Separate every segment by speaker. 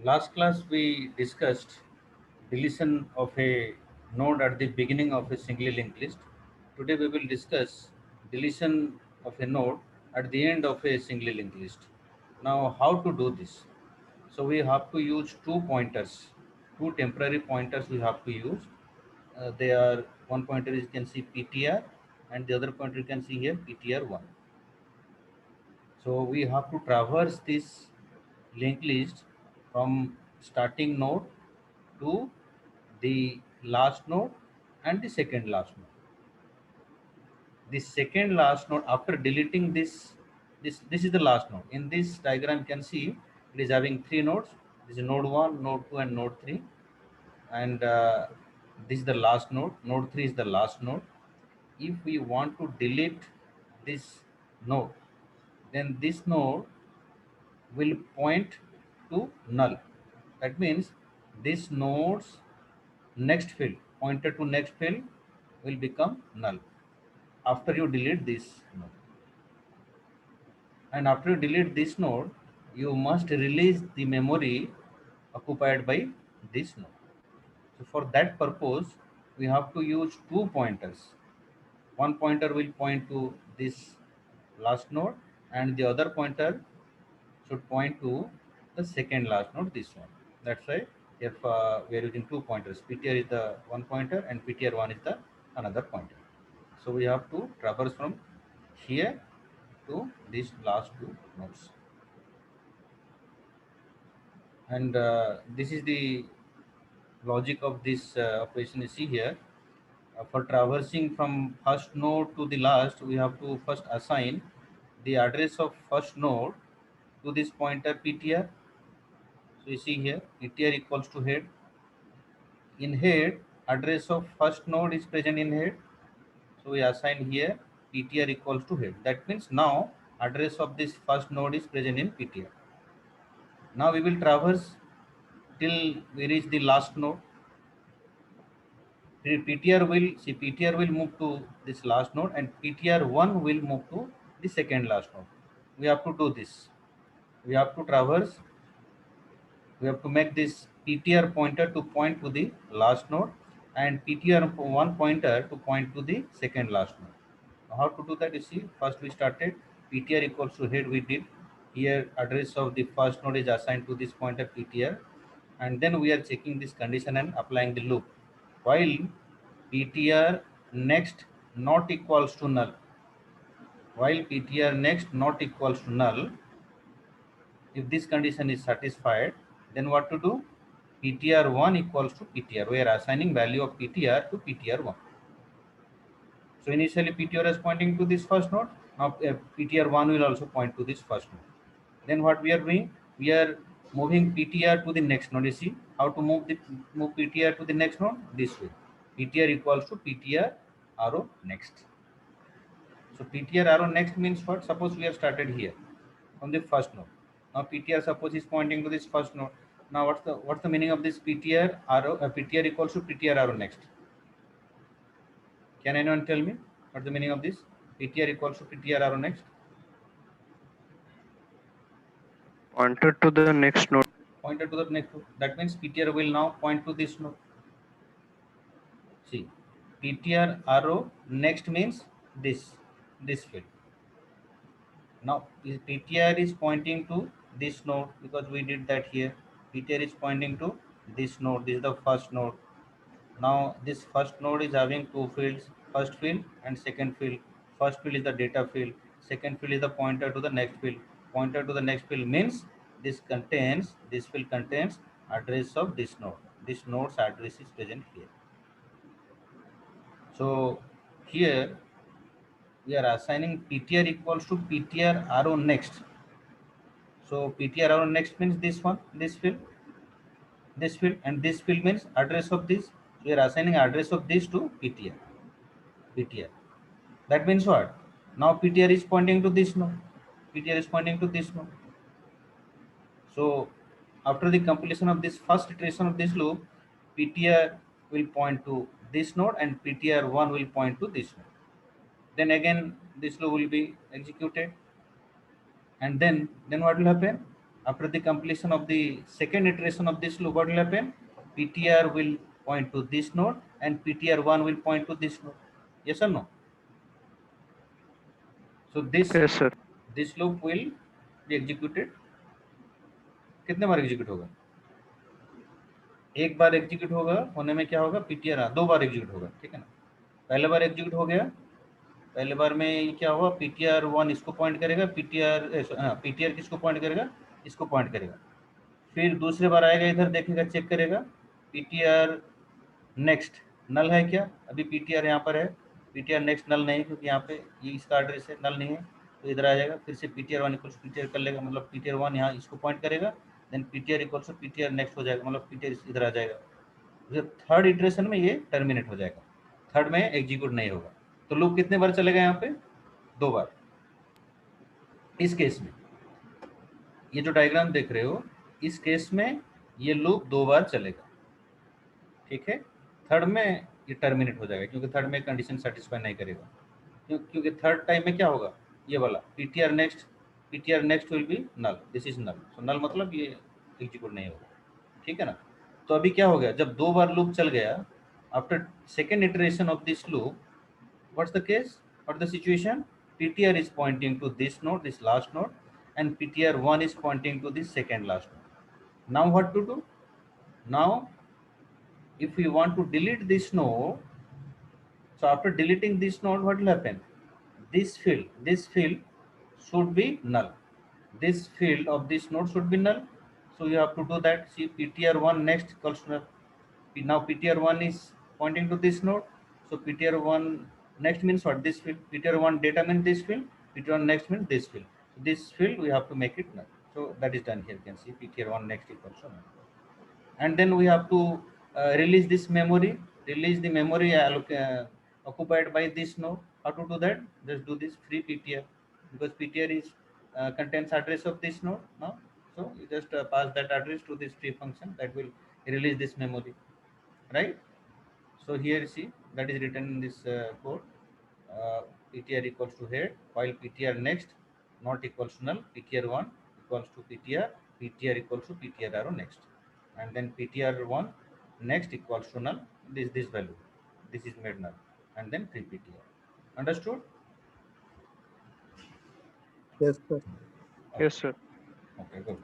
Speaker 1: Last class we discussed deletion of a node at the beginning of a single linked list. Today we will discuss deletion of a node at the end of a single linked list. Now how to do this? So we have to use two pointers, two temporary pointers we have to use. They are one pointer is you can see PTR and the other pointer you can see here PTR1. So we have to traverse this linked list from starting node to the last node and the second last node. The second last node after deleting this is the last node. In this diagram you can see it is having three nodes. This is node 1, node 2 and node 3, and this is the last node. Node 3 is the last node. If we want to delete this node, then this node will point to null. That means this node's next field, pointer to next field, will become null after you delete this node. And after you delete this node, you must release the memory occupied by this node. So for that purpose, we have to use two pointers. One pointer will point to this last node and the other pointer should point to the second last node, this one. That's why if we are using two pointers, PTR is the one pointer and PTR1 is the another pointer. So we have to traverse from here to these last two nodes. And this is the logic of this operation you see here. For traversing from first node to the last, we have to first assign the address of first node to this pointer PTR. So you see here PTR equals to head. In head, address of first node is present in head. So we assign here PTR equals to head. That means now address of this first node is present in PTR. Now we will traverse till we reach the last node. PTR will move to this last node and PTR1 will move to the second last node. We have to do this. We have to traverse. We have to make this PTR pointer to point to the last node and PTR1 pointer to point to the second last node. Now how to do that? You see, first we started PTR equals to head. We did here address of the first node is assigned to this pointer PTR, and then we are checking this condition and applying the loop. While PTR next not equals to null, while PTR next not equals to null, if this condition is satisfied, then what to do? PTR1 equals to PTR. We are assigning value of PTR to PTR1. So initially PTR is pointing to this first node. Now PTR1 will also point to this first node. Then what we are doing? We are moving PTR to the next node. You see how to move PTR to the next node? This way. PTR equals to PTR arrow next. So PTR arrow next means what? Suppose we have started here from the first node. Now PTR suppose is pointing to this first node. Now what's the meaning of this PTR arrow? PTR equals to PTR arrow next. Can anyone tell me what's the meaning of this? PTR equals to PTR arrow next.
Speaker 2: Pointed to the next node.
Speaker 1: Pointed to the next node. That means PTR will now point to this node. See, PTR arrow next means this field. Now PTR is pointing to this node because we did that here. PTR is pointing to this node. This is the first node. Now this first node is having two fields, first field and second field. First field is the data field. Second field is the pointer to the next field. Pointer to the next field means this field contains address of this node. This node's address is present here. So here we are assigning PTR equals to PTR arrow next. So PTR arrow next means this one, this field, and this field means address of this. So we are assigning address of this to PTR. PTR. That means what? Now PTR is pointing to this node. PTR is pointing to this node. So after the completion of this first iteration of this loop, PTR will point to this node and PTR1 will point to this node. Then again this loop will be executed, and then what will happen? After the completion of the second iteration of this loop, what will happen? PTR will point to this node and PTR1 will point to this node. Yes or no? So
Speaker 2: Yes, sir.
Speaker 1: this loop will be executed. कितने बार execute होगा? एक बार execute होगा, होने में क्या होगा? PTR दो बार execute होगा, ठीक है ना? पहले बार एग्जीक्यूट हो गया, पहले बार में क्या हुआ? PTR1 इसको पॉइंट करेगा, पीटीआर किसको पॉइंट करेगा? इसको पॉइंट करेगा। फिर दूसरी बार आएगा, इधर देखेगा, चेक करेगा, पीटीआर नेक्स्ट नल है क्या? अभी पीटीआर यहाँ पर है, पीटीआर नेक्स्ट नल नहीं, क्योंकि यहाँ पे ये इसका एड्रेस है, नल नहीं है, तो इधर आ जाएगा। फिर से PTR1 इक्वल्स पीटीआर कर लेगा, मतलब PTR1 यहाँ इसको पॉइंट करेगा, then PTR equals PTR next हो जाएगा, मतलब पीटीआर इधर आ जाएगा। थर्ड इटरेशन में ये टर्मिनेट हो जाएगा, थर्ड में एग्जीक्यूट नहीं होगा। तो लूप कितने बार चलेगा यहाँ पे? दो बार। इस केस में ये जो डायग्राम देख रहे हो, इस केस में ये लूप दो बार चलेगा, ठीक है? थर्ड में ये टर्मिनेट हो जाएगा, क्योंकि थर्ड में कंडीशन सेटिस्फाई नहीं करेगा। क्योंकि थर्ड टाइम में क्या होगा? ये वाला PTR next will be null, this is null. So null मतलब ये एग्जीक्यूट नहीं होगा, ठीक है ना? तो अभी क्या हो गया? जब दो बार लूप चल गया, after second iteration of this loop, what's the case? What the situation? PTR is pointing to this node, this last node, and PTR1 is pointing to this second last node. Now what to do? Now if we want to delete this node, so after deleting this node, what will happen? This field should be null. This field of this node should be null. So you have to do that. See, PTR1 next equals to null. Now PTR1 is pointing to this node. So PTR1 next means what? This field. PTR1 data means this field. PTR1 next means this field. So this field we have to make it null. So that is done here. You can see PTR1 next equals to null. And then we have to release this memory, release the memory occupied by this node. How to do that? Just do this free PTR, because PTR is contains address of this node now. So you just pass that address to this free function that will release this memory, right? So here you see that is written in this code. PTR equals to head, while PTR next not equals to null, PTR1 equals to PTR equals to PTR arrow next, and then PTR1 next equals to null, this value, this is made null, and then free PTR. Understood?
Speaker 3: Yes, sir.
Speaker 2: Yes, sir.
Speaker 1: Okay, good.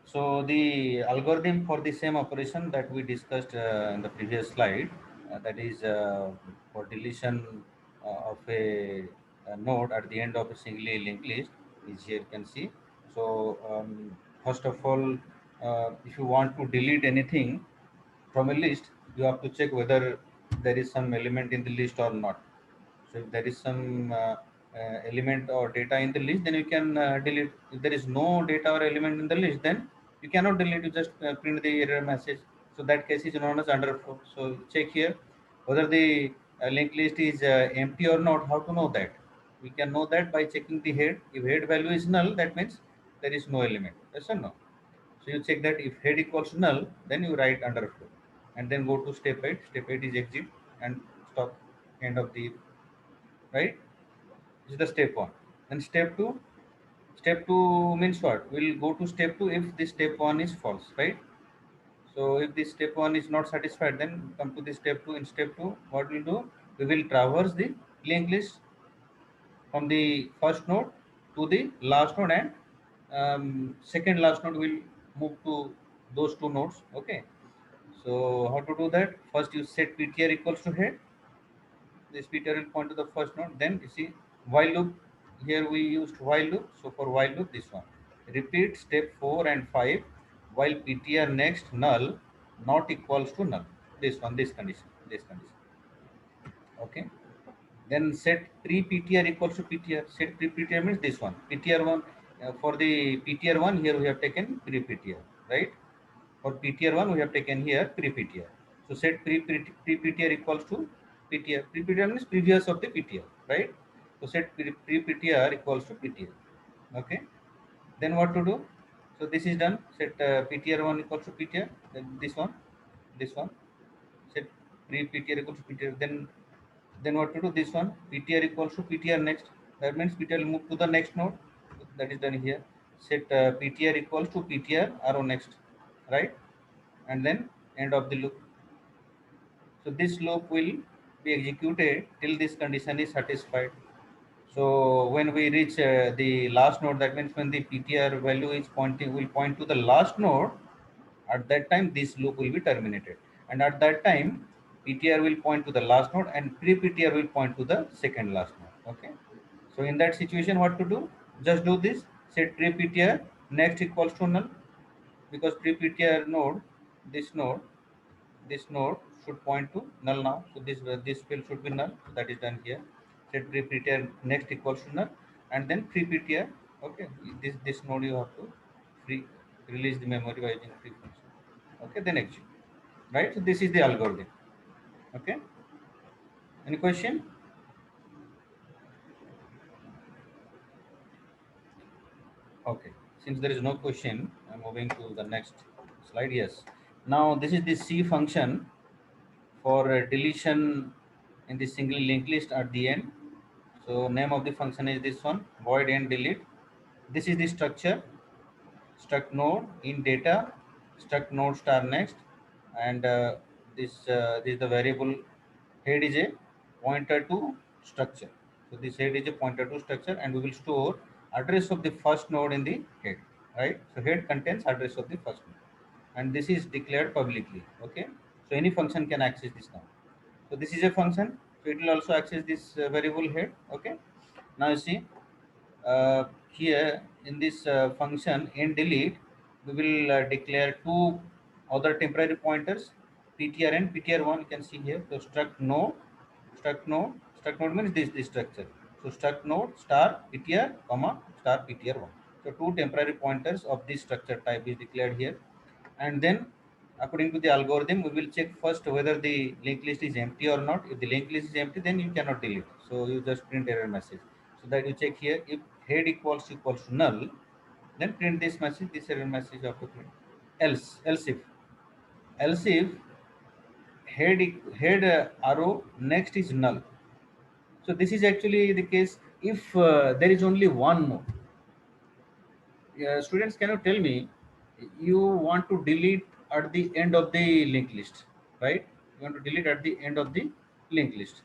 Speaker 1: So the algorithm for the same operation that we discussed in the previous slide, that is for deletion of a node at the end of a singly linked list, is here you can see. So first of all, if you want to delete anything from a list, you have to check whether there is some element in the list or not. So if there is some element or data in the list, then you can delete. If there is no data or element in the list, then you cannot delete. You just print the error message. So that case is known as underflow. So check here whether the linked list is empty or not. How to know that? We can know that by checking the head. If head value is null, that means there is no element. Yes or no? So you check that if head equals null, then you write underflow, and then go to step 8. Step 8 is exit and stop, end of the, right? This is the step 1. Then step 2. Step 2 means what? We'll go to step 2 if this step 1 is false, right? So if this step 1 is not satisfied, then come to the step 2. In step 2, what we'll do? We will traverse the linked list from the first node to the last node, and second last node will move to those two nodes. Okay. So how to do that? First you set PTR equals to head. This PTR will point to the first node. Then you see while loop. Here we used while loop. So for while loop, this one. Repeat step 4 and 5 while PTR next null not equals to null. This one, this condition, this condition. Okay. Then set pre PTR equals to PTR. Set pre PTR means this one. PTR1 for the PTR1 here we have taken pre PTR, right? For PTR1 we have taken here pre PTR. So set pre PTR equals to PTR. Pre PTR means previous of the PTR, right? So set pre PTR equals to PTR. Okay. Then what to do? So this is done. Set PTR1 equals to PTR. Then this one. Set pre PTR equals to PTR. Then what to do? This one, PTR equals to PTR next. That means PTR will move to the next node. That is done here. set ptr equals to ptr arrow next, right? And then end of the loop. So this loop will be executed till this condition is satisfied. So when we reach the last node, that means when the ptr value is pointing, will point to the last node, at that time this loop will be terminated, and at that time ptr will point to the last node and pre-ptr will point to the second last node. Okay, so in that situation what to do? Just do this, set pre-ptr next equals to null, because pre-ptr node, this node, this node should point to null now. So this field should be null. So that is done here. Set pre-ptr next equals to null, and then pre-ptr. Okay, this node you have to free release the memory by using free function. Okay, then execute. Right. So this is the algorithm. Okay. Any question? Okay. Since there is no question, I'm moving to the next slide. Yes. Now this is the C function for deletion in the single linked list at the end. So name of the function is this one, void end delete. This is the structure, struct node in data, struct node star next, and this is the variable head is a pointer to structure. So this head is a pointer to structure, and we will store address of the first node in the head, right? So head contains address of the first node, and this is declared publicly. Okay, so any function can access this now. So this is a function, so it will also access this variable head. Okay, now you see here in this function in delete, we will declare two other temporary pointers, ptr and ptr1. You can see here. So struct node means this structure. So struct node star ptr comma star ptr1. So two temporary pointers of this structure type is declared here, and then according to the algorithm we will check first whether the linked list is empty or not. If the linked list is empty, then you cannot delete, so you just print error message. So that you check here, if head equals to null, then print this message, this error message of the print. Else if head arrow next is null. So this is actually the case if there is only one node. Students, can you tell me, you want to delete at the end of the linked list, right? You want to delete at the end of the linked list.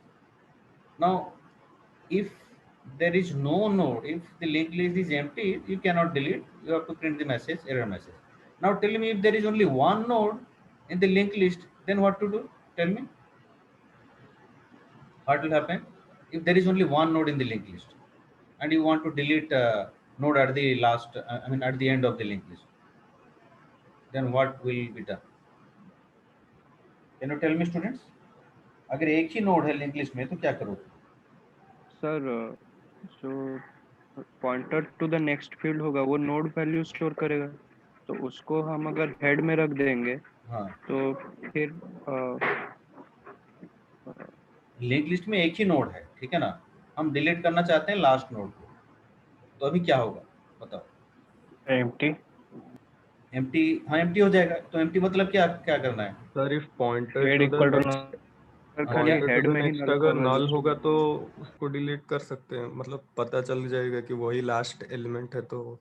Speaker 1: Now, if there is no node, if the linked list is empty, you cannot delete. You have to print the message, error message. Now, tell me, if there is only one node in the linked list, then what to do? Tell me, what will happen if there is only one node in the linked list, and you want to delete node at the last, I mean at the end of the linked list, then what will be done? Can you tell me, students? अगर एक ही node है link list में तो क्या करोगे?
Speaker 2: Sir जो pointer to the next field होगा वो नोड वैल्यू स्टोर करेगा, तो उसको हम अगर हेड में रख देंगे
Speaker 1: हाँ,
Speaker 2: तो फिर
Speaker 1: लिंक लिस्ट में एक ही नोड है, ठीक है ना? हम डिलीट करना चाहते हैं लास्ट नोड को, तो अभी क्या होगा बताओ?
Speaker 2: एम्प्टी
Speaker 1: एम्प्टी, हाँ एम्प्टी हो जाएगा। तो एम्प्टी मतलब क्या क्या करना है?
Speaker 3: Sir if pointer
Speaker 2: head
Speaker 3: to the
Speaker 2: equal to
Speaker 3: next
Speaker 2: खाली
Speaker 3: पॉइंटर
Speaker 2: हेड
Speaker 3: टू द
Speaker 2: में ही
Speaker 3: नेक्स्ट
Speaker 2: null
Speaker 3: अगर
Speaker 2: का
Speaker 3: नल
Speaker 2: वैल्यू
Speaker 3: होगा तो उसको डिलीट कर सकते हैं, मतलब पता चल जाएगा कि वही लास्ट एलिमेंट है। तो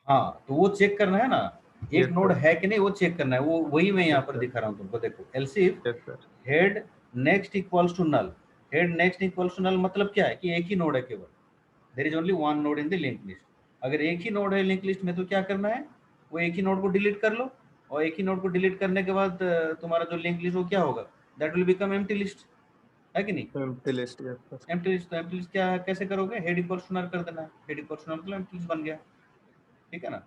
Speaker 1: हाँ, तो वो चेक करना है ना, एक
Speaker 3: यस
Speaker 1: नोड
Speaker 3: सर,
Speaker 1: है कि नहीं, वो चेक करना है। वो वही मैं यहाँ
Speaker 3: यस
Speaker 1: पर
Speaker 3: सर,
Speaker 1: दिखा रहा हूँ तुमको। देखो, else if
Speaker 3: yes sir,
Speaker 1: head next equals to null. Head next equals to null मतलब क्या है कि एक ही नोड है केवल, there is only one node in the link list. अगर एक ही नोड है लिंक लिस्ट में तो क्या करना है, वो एक ही नोड को डिलीट कर लो, और एक ही नोड को डिलीट करने के बाद तुम्हारा जो लिंक लिस्ट वो क्या होगा, that will become empty list, है कि नहीं?
Speaker 3: Empty list, yes sir,
Speaker 1: empty list, तो एम्प्टी लिस्ट क्या कैसे करोगे? हेड इक्वल्स टू नल कर देना है। हेड इक्वल्स टू नल मतलब एम्प्टी लिस्ट बन गया, ठीक है ना?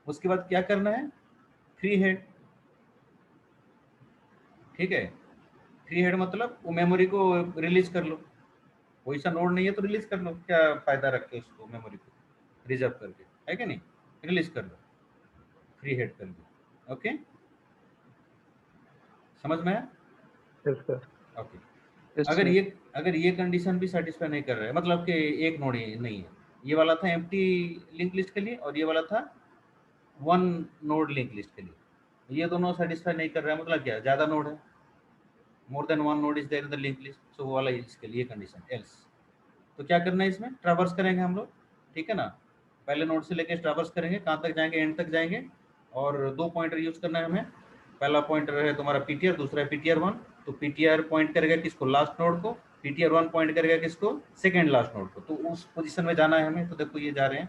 Speaker 1: उसके बाद क्या करना है, फ्री हेड, ठीक है? फ्री हेड मतलब वो मेमोरी को रिलीज कर लो, कोई सा नोड नहीं है तो रिलीज कर लो, क्या फायदा रख के उसको मेमोरी को रिजर्व करके, है कि नहीं? रिलीज कर लो, फ्री हेड कर लो। ओके, समझ में आया?
Speaker 3: Yes sir,
Speaker 1: okay. अगर ये कंडीशन भी सेटिस्फाई नहीं कर रहा है, मतलब कि एक नोड ही नहीं है, ये वाला था एम्प्टी लिंक लिस्ट के लिए और ये वाला था वन नोड लिंक लिस्ट के लिए, ये दोनों सेटिस्फाई नहीं कर रहा है, मतलब क्या, ज्यादा नोड है, more than one node is there in the link list, so वो वाला इसके लिए कंडीशन एल्स। तो क्या करना है, इसमें ट्रैवर्स करेंगे हम लोग, ठीक है ना? पहले नोड से लेके ट्रैवर्स करेंगे, कहाँ तक जाएंगे, एंड तक जाएंगे, और 2 पॉइंटर यूज करना है हमें। पहला पॉइंटर है तुम्हारा पीटीआर, दूसरा है पीटीआर 1। तो पीटीआर पॉइंट करेगा किसको, लास्ट नोड को, पीटीआर 1 पॉइंट करेगा किसको, सेकेंड लास्ट नोड को। तो उस पोजीशन में जाना है हमें। तो देखो ये जा रहे हैं,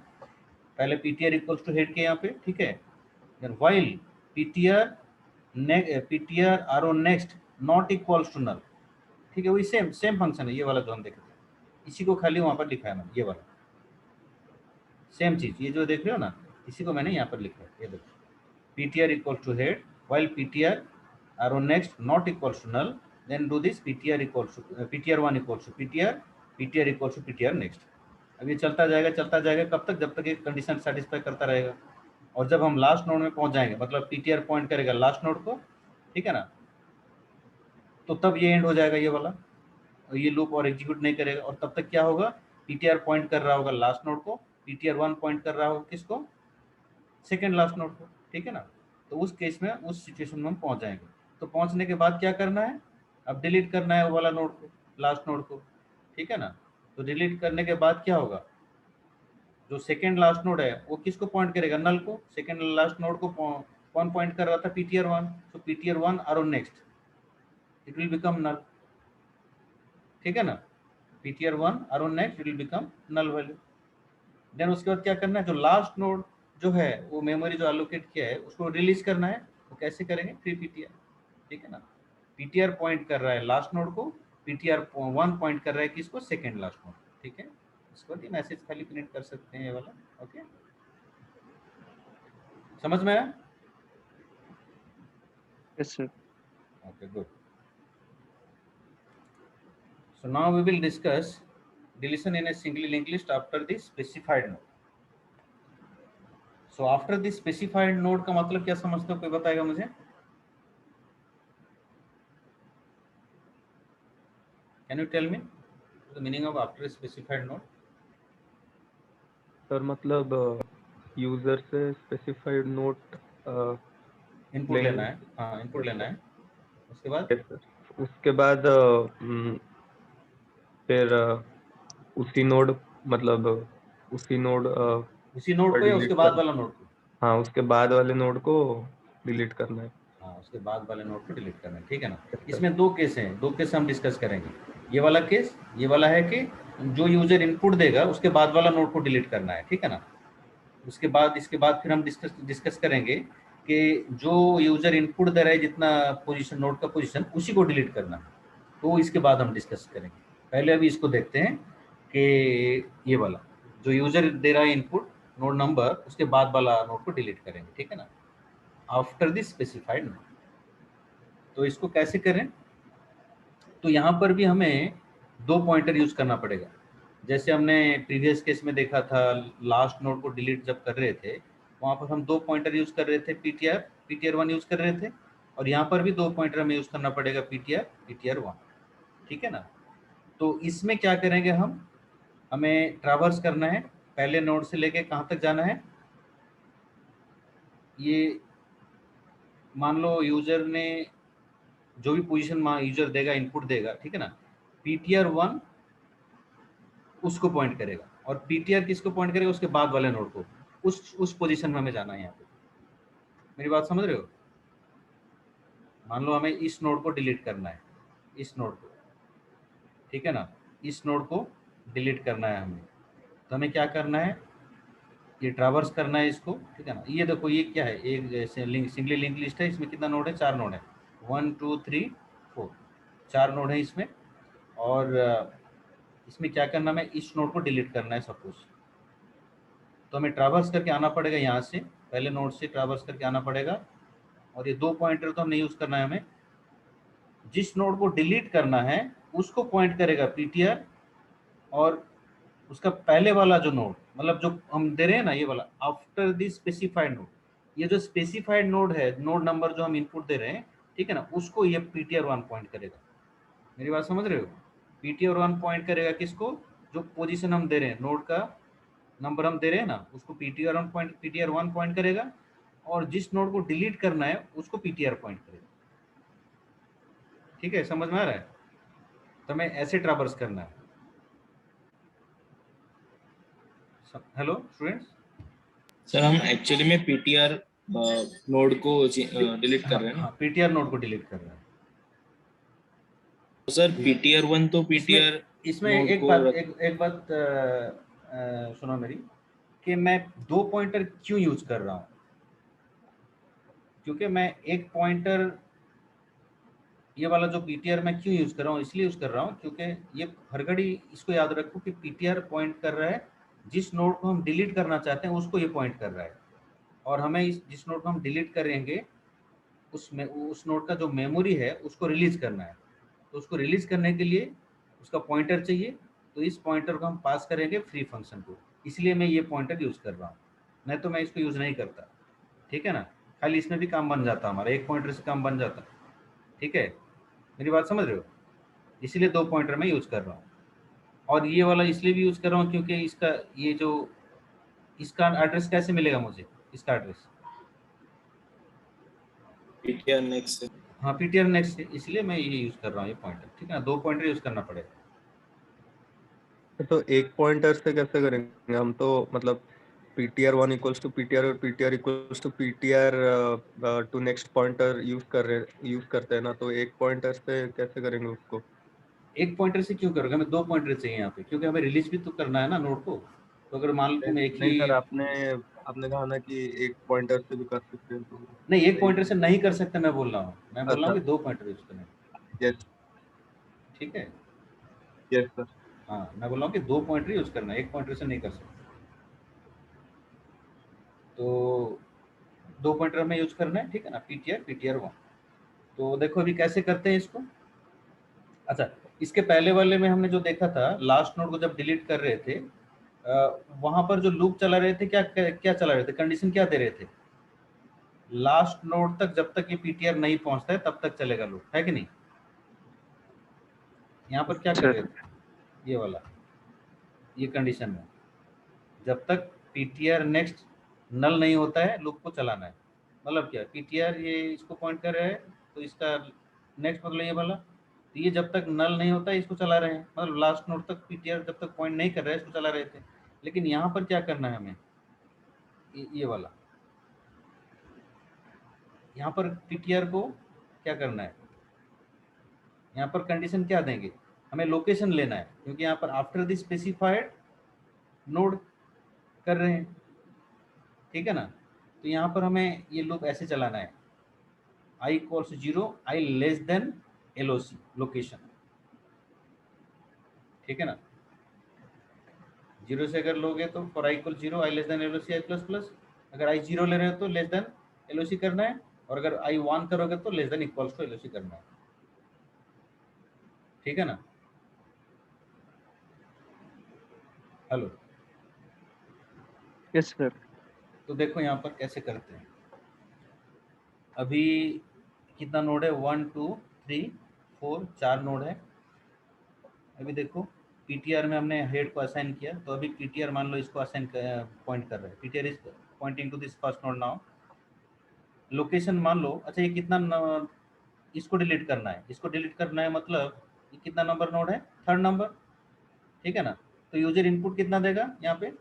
Speaker 1: पहले पीटीआर इक्वल्स टू हेड के यहाँ पे, ठीक है। Then while PTR arrow next not equals to null, ठीक है। वही सेम सेम फंक्शन है ये वाला जो हम देख रहे थे, इसी को खाली वहाँ पर लिखा है मैंने, ये वाला सेम चीज, ये जो देख रहे हो ना, इसी को मैंने यहाँ पर लिखा है। ये देखो, PTR equals to head while ptr are on next not equals to null, then do this ptr equals to ptr1 equals to ptr equals to ptr next। अब ये चलता जाएगा कब तक, जब तक ये कंडीशन सेटिस्फाई करता रहेगा। और जब हम लास्ट नोड में पहुंच जाएंगे, मतलब ptr पॉइंट करेगा लास्ट नोड को, ठीक है ना, तो तब ये एंड हो जाएगा ये वाला, ये लूप और एग्जीक्यूट नहीं करेगा। और तब तक क्या होगा, पीटीआर पॉइंट कर रहा होगा लास्ट नोड को, ptr1 पॉइंट कर रहा होगा किसको, सेकेंड लास्ट नोड को, ठीक है ना। तो उस केस में, उस सिचुएशन में हम पहुंच जाएंगे। तो पहुंचने के बाद क्या करना है, अब डिलीट करना है वो वाला नोड को, लास्ट नोड को, ठीक है ना। तो डिलीट करने के बाद क्या होगा, जो सेकेंड लास्ट नोड है वो किसको पॉइंट करेगा, नल को। सेकेंड लास्ट नोड को कौन पॉइंट कर रहा था, ptr1। तो ptr1 arrow next, it will become null, ठीक है ना। ptr1 arrow next, it will become null value. Then उसके बाद क्या करना है, जो लास्ट नोड जो है वो मेमोरी जो एलोकेट किया है उसको रिलीज करना है। वो कैसे करेंगे, फ्री पीटीआर, ठीक है ना। पीटीआर पॉइंट कर रहा है लास्ट नोड को, ptr1 पॉइंट कर रहा है किसको, सेकेंड लास्ट नोड, ठीक है। इसको ये मैसेज खाली प्रिंट कर सकते हैं ये वाला, ओके। समझ में आया,
Speaker 2: yes sir.
Speaker 1: okay, good. So now we will discuss deletion in a single linked list after the specified node. So after the specified node का मतलब क्या समझते हो, कोई बताएगा मुझे। Can you tell me the meaning of after a specified node?
Speaker 3: Sir मतलब user से स्पेसिफाइड नोट
Speaker 1: इनपुट लेना है, हाँ इनपुट लेना है। उसके बाद
Speaker 3: उसके बाद फिर उसी नोड मतलब उसी नोड
Speaker 1: उसी नोड को या उसके बाद वाला नोड को,
Speaker 3: हाँ उसके बाद वाले नोड को डिलीट करना है।
Speaker 1: हाँ उसके बाद वाले नोड को डिलीट करना है, ठीक है ना। इसमें दो केस हैं, दो केस हम डिस्कस करेंगे। ये वाला केस, ये वाला है कि जो यूजर इनपुट देगा उसके बाद वाला नोड को डिलीट करना है, ठीक है ना। उसके बाद, इसके बाद फिर हम डिस्कस करेंगे कि जो यूजर इनपुट दे रहा है जितना पोजीशन, नोड का पोजीशन, उसी को डिलीट करना है। तो इसके बाद हम डिस्कस करेंगे। पहले अभी इसको देखते हैं कि ये वाला जो यूजर दे रहा है इनपुट नोड नंबर, उसके बाद वाला नोड को डिलीट करेंगे, ठीक है ना, आफ्टर दिस स्पेसिफाइड नोड। तो इसको कैसे करें, तो यहाँ पर भी हमें 2 पॉइंटर यूज करना पड़ेगा। जैसे हमने प्रीवियस केस में देखा था, लास्ट नोड को डिलीट जब कर रहे थे, वहाँ पर हम 2 पॉइंटर यूज कर रहे थे, ptr1 यूज कर रहे थे। और यहाँ पर भी 2 पॉइंटर हमें यूज करना पड़ेगा, ptr1, ठीक है ना। तो इसमें क्या करेंगे हम, हमें ट्रैवर्स करना है, पहले नोड से लेके कहाँ तक जाना है। ये मान लो यूजर ने जो भी पोजीशन यूजर देगा, इनपुट देगा, ठीक है ना, ptr1 उसको पॉइंट करेगा, और पीटीआर किसको पॉइंट करेगा, उसके बाद वाले नोड को। उस पोजीशन में हमें जाना है यहाँ पे। मेरी बात समझ रहे हो। मान लो हमें इस नोड को डिलीट करना है, इस नोड को, ठीक है ना, इस नोड को डिलीट करना है हमें। तो हमें क्या करना है, ये ट्रैवर्स करना है इसको, ठीक है ना। ये देखो ये क्या है, एक सिंगली लिंक लिस्ट है, इसमें कितना नोड है, 4 नोड है, 1 2 3 4, 4 नोड है इसमें। और इसमें क्या करना है, इस नोड को डिलीट करना है सपोज। तो हमें ट्रैवर्स करके आना पड़ेगा, यहाँ से पहले नोड से ट्रैवर्स करके आना पड़ेगा। और ये 2 पॉइंटर तो हमने यूज करना है, हमें जिस नोड को डिलीट करना है उसको पॉइंट करेगा पीटीआर, और उसका पहले वाला जो नोड, मतलब जो हम दे रहे हैं ना ये वाला, आफ्टर द स्पेसिफाइड नोड, ये जो स्पेसिफाइड नोड है, नोड नंबर जो हम इनपुट दे रहे हैं, ठीक है ना, उसको ये ptr1 पॉइंट करेगा। मेरी बात समझ रहे हो। ptr1 पॉइंट करेगा किसको, जो पोजीशन हम दे रहे हैं, नोड का नंबर हम दे रहे हैं ना, उसको ptr1 पॉइंट करेगा। और जिस नोड को डिलीट करना है उसको ptr पॉइंट करेगा, ठीक है, समझ में आ रहा है। तो हमें ऐसे ट्रैवर्स करना है। हेलो स्टूडेंट्स,
Speaker 4: सर हम एक्चुअली में पीटीआर नोड को डिलीट कर रहे हैं ना।
Speaker 1: हाँ, पीटीआर नोड को डिलीट कर रहे हैं।
Speaker 4: तो सर पीटीआर 1 तो पीटीआर
Speaker 1: इसमें
Speaker 4: नोड
Speaker 1: एक
Speaker 4: को
Speaker 1: बात एक बात सुनो मेरी, कि मैं 2 पॉइंटर क्यों यूज कर रहा हूँ। क्योंकि मैं एक पॉइंटर, ये वाला जो पीटीआर मैं क्यों यूज कर रहा हूँ, इसलिए यूज कर रहा हूँ क्योंकि ये हर घड़ी इसको याद रखो कि पीटीआर पॉइंट कर रहा है जिस नोड को हम डिलीट करना चाहते हैं उसको ये पॉइंट कर रहा है, और हमें जिस नोड को हम डिलीट करेंगे उस नोड का जो मेमोरी है उसको रिलीज करना है। तो उसको रिलीज करने के लिए उसका पॉइंटर चाहिए, तो इस पॉइंटर को हम पास करेंगे फ्री फंक्शन को, इसलिए मैं ये पॉइंटर यूज कर रहा हूँ, नहीं तो मैं इसको यूज नहीं करता। ठीक है ना, खाली इसमें भी काम बन जाता, हमारा एक पॉइंटर से काम बन जाता। ठीक है, मेरी बात समझ रहे हो, इसीलिए 2 पॉइंटर मैं यूज कर रहा हूँ। और ये वाला इसलिए भी यूज कर रहा हूँ क्योंकि इसका ये जो इसका एड्रेस कैसे मिलेगा मुझे, इसका एड्रेस
Speaker 4: पीटीआर नेक्स्ट।
Speaker 1: हाँ पीटीआर नेक्स्ट है, इसलिए मैं ये यूज कर रहा हूँ ये पॉइंटर। ठीक है ना, 2 पॉइंटर यूज करना पड़ेगा।
Speaker 3: तो एक पॉइंटर से कैसे करेंगे हम? तो मतलब ptr1 इक्वल्स टू ptr और ptr equals to ptr to next pointer use करते हैं ना, तो एक पॉइंटर से कैसे करेंगे उसको?
Speaker 1: एक पॉइंटर से क्यों करोगे, हमें 2 पॉइंटर चाहिए यहाँ पे, क्योंकि हमें रिलीज भी तो करना है ना नोड को। तो अगर मान लो तुम एक
Speaker 3: नहीं
Speaker 1: ही,
Speaker 3: सर, आपने कहा ना कि एक पॉइंटर से भी कर सकते हैं, तो
Speaker 1: नहीं एक
Speaker 3: सही
Speaker 1: पॉइंटर से
Speaker 3: है।
Speaker 1: नहीं कर सकते, मैं बोल रहा हूँ, मैं बोल रहा हूँ
Speaker 3: अच्छा,
Speaker 1: कि 2 पॉइंटर यूज करें।
Speaker 3: यस
Speaker 1: ठीक है,
Speaker 3: यस सर।
Speaker 1: हाँ मैं बोल रहा हूँ कि 2 पॉइंटर यूज करना है, एक पॉइंटर से नहीं कर सकते। तो 2 पॉइंटर हमें यूज करना है। ठीक है ना, पीटीआर 1। तो देखो अभी कैसे करते हैं इसको। अच्छा, इसके पहले वाले में हमने जो देखा था, लास्ट नोड को जब डिलीट कर रहे थे, वहां पर जो लूप चला रहे थे, क्या क्या चला रहे थे, कंडीशन क्या दे रहे थे, लास्ट नोड तक जब तक ये पीटीआर नहीं पहुंचता है तब तक चलेगा लूप, है कि नहीं। यहाँ पर क्या कर रहे
Speaker 2: सर
Speaker 1: थे, ये वाला, ये कंडीशन में जब तक पीटीआर नेक्स्ट नल नहीं होता है लूप को चलाना है। मतलब क्या, पीटीआर ये इसको पॉइंट कर रहा है, तो इसका नेक्स्ट मतलब ये वाला, तो ये जब तक नल नहीं होता है इसको चला रहे हैं, मतलब लास्ट नोड तक पीटीआर जब तक पॉइंट नहीं कर रहा है इसको चला रहे थे। लेकिन यहाँ पर क्या करना है हमें, ये वाला, यहाँ पर पीटीआर को क्या करना है, यहाँ पर कंडीशन क्या देंगे, हमें लोकेशन लेना है, क्योंकि यहाँ पर आफ्टर द स्पेसिफाइड नोड कर रहे हैं। ठीक है ना, तो यहाँ पर हमें ये लूप ऐसे चलाना है, I equals 0, I less then LOC location. ठीक है ना, 0 से अगर लोगे तो for I equal 0, I less then LOC I plus plus, अगर आई 0 ले रहे हो तो लेस देन एलओसी करना है, और अगर आई 1 करोगे तो less than equals to LOC करना है। ठीक है ना, हेलो।
Speaker 2: Yes sir.
Speaker 1: तो देखो यहाँ पर कैसे करते हैं। अभी कितना नोड है, 1 2 3 4, 4 नोड है। अभी देखो पीटीआर में हमने हेड को असाइन किया, तो अभी पीटीआर मान लो इसको असाइन पॉइंट कर रहा है, PTR is pointing to this first node now. Location मान लो, अच्छा ये कितना इसको डिलीट करना है, इसको डिलीट करना है, मतलब ये कितना नंबर नोड है, 3rd नंबर। ठीक है ना, तो यूजर इनपुट कितना देगा यहाँ पे,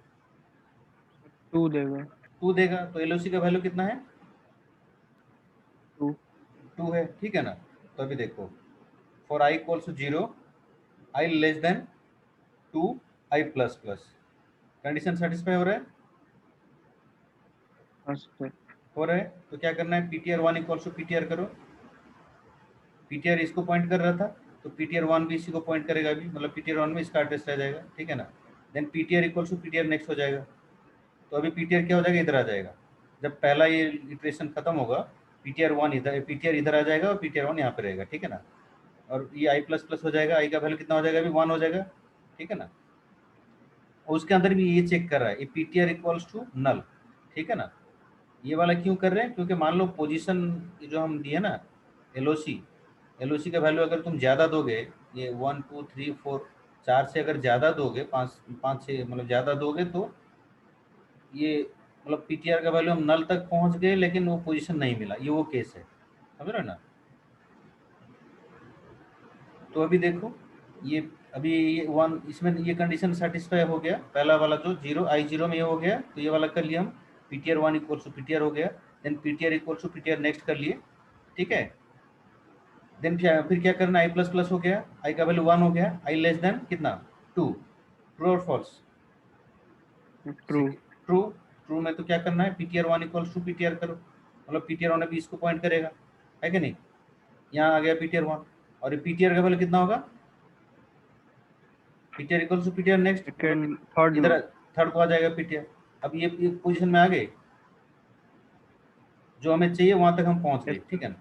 Speaker 2: 2 देगा।
Speaker 1: 2 देगा, तो एलओसी का वैल्यू कितना है,
Speaker 2: 2।
Speaker 1: 2 है। ठीक है ना, तो अभी देखो for I equals to 0, I less than 2, I plus plus, condition satisfy हो रहा है,
Speaker 2: हाँ सर।
Speaker 1: हो रहा है। तो क्या करना है, ptr1 इक्वल्स टू ptr करो, ptr इसको पॉइंट कर रहा था, तो ptr1 भी इसी को पॉइंट करेगा अभी, मतलब ptr1 में इसका एड्रेस रह जाएगा। ठीक है ना, then ptr equals to ptr next हो जाएगा, तो अभी ptr क्या हो जाएगा, इधर आ जाएगा। जब पहला ये इटरेशन खत्म होगा, ptr1 इधर, ptr इधर आ जाएगा और ptr1 यहाँ पे रहेगा। ठीक है ना, और ये आई प्लस प्लस हो जाएगा, आई का वैल्यू कितना हो जाएगा, अभी 1 हो जाएगा। ठीक है ना, और उसके अंदर भी ये चेक कर रहा है, ये ptr इक्वल्स टू नल। ठीक है ना, ये वाला क्यों कर रहे हैं, क्योंकि मान लो पोजीशन जो हम दिए ना, एलओसी, एलओसी का वैल्यू अगर तुम ज़्यादा दोगे, ये 1 2 3 4 4 से अगर ज़्यादा दोगे, 5 से मतलब ज़्यादा दोगे, तो ये मतलब पीटीआर का वैल्यू हम नल तक पहुंच गए लेकिन वो पोजीशन नहीं मिला, ये वो केस है, समझ रहे हो ना। तो अभी देखो ये, अभी ये 1 इसमें ये कंडीशन सेटिस्फाई हो गया, पहला वाला जो 0 आई 0 में ये हो गया, तो ये वाला कर लिया हम, ptr 1 इक्वल्स टू ptr हो गया, then ptr equals to ptr next कर लिए, ठीक है। देन फिर क्या करना, i प्लस प्लस हो गया, i का वैल्यू 1 हो गया, i लेस देन कितना 2, ट्रू और फॉल्स,
Speaker 2: ट्रू।
Speaker 1: ट्रू। ट्रू में तो क्या करना है, ptr 1 इक्वल्स टू ptr करो, मतलब ptr 1 अभी इसको पॉइंट करेगा, है कि नहीं, यहाँ आ गया ptr 1, और ptr का वैल्यू कितना होगा, ptr equals to ptr next,
Speaker 2: second third
Speaker 1: इधर
Speaker 2: नोड।
Speaker 1: थर्ड को आ जाएगा ptr। अब ये पोजीशन में आ गए, जो हमें चाहिए वहां तक हम पहुंच गए, ठीक है ना।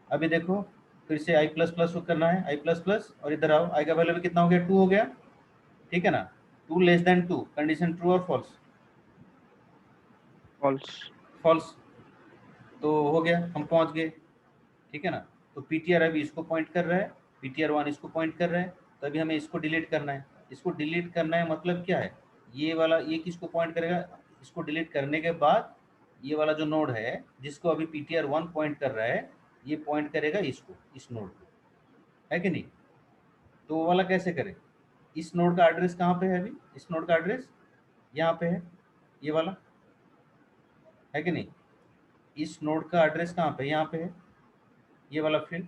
Speaker 1: अभी देखो फिर से i प्लस प्लस करना है, i प्लस प्लस, और इधर आओ, i का वैल्यू कितना हो गया, 2 हो गया, ठीक है ना, 2 लेस देन 2, कंडीशन ट्रू और फॉल्स,
Speaker 2: फॉल्स।
Speaker 1: फॉल्स, तो हो गया, हम पहुंच गए, ठीक है ना। तो ptr अभी इसको पॉइंट कर रहा है, ptr 1 इसको पॉइंट कर रहा है, तो अभी हमें इसको डिलीट करना है। इसको डिलीट करना है मतलब क्या है, ये वाला, ये किसको पॉइंट करेगा, इसको डिलीट करने के बाद ये वाला जो नोड है जिसको अभी ptr 1 पॉइंट कर रहा है, ये पॉइंट करेगा इसको, इस नोड को, है कि नहीं। तो वो वाला कैसे करें, इस नोड का एड्रेस कहाँ पे है, अभी इस नोड का एड्रेस यहाँ पे है, ये वाला, है कि नहीं। इस नोड का एड्रेस कहाँ पे, यहाँ पे है, ये वाला फील्ड,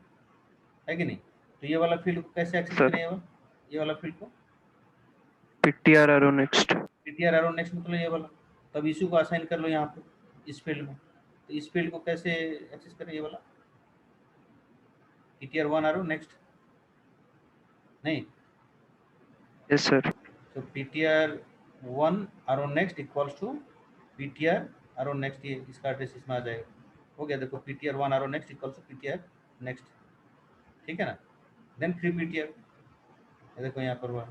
Speaker 1: है कि नहीं। तो ये वाला फील्ड को कैसे एक्सेस
Speaker 2: सर
Speaker 1: करें, ये वाला फील्ड को,
Speaker 2: ptr arrow next।
Speaker 1: ptr arrow next मतलब ये वाला, तब इसी को असाइन कर लो यहाँ पे इस फील्ड में। तो इस फील्ड को कैसे एक्सेस करें, ये वाला ptr 1 एरो नेक्स्ट, नहीं,
Speaker 2: यस सर।
Speaker 1: तो ptr 1 arrow next equals to ptr arrow next, ये इसका एड्रेस इसमें आ जाएगा, हो गया। देखो ptr 1 arrow next equals to ptr next, ठीक है ना। देन फ्री ptr, ये देखो यहाँ पर हुआ,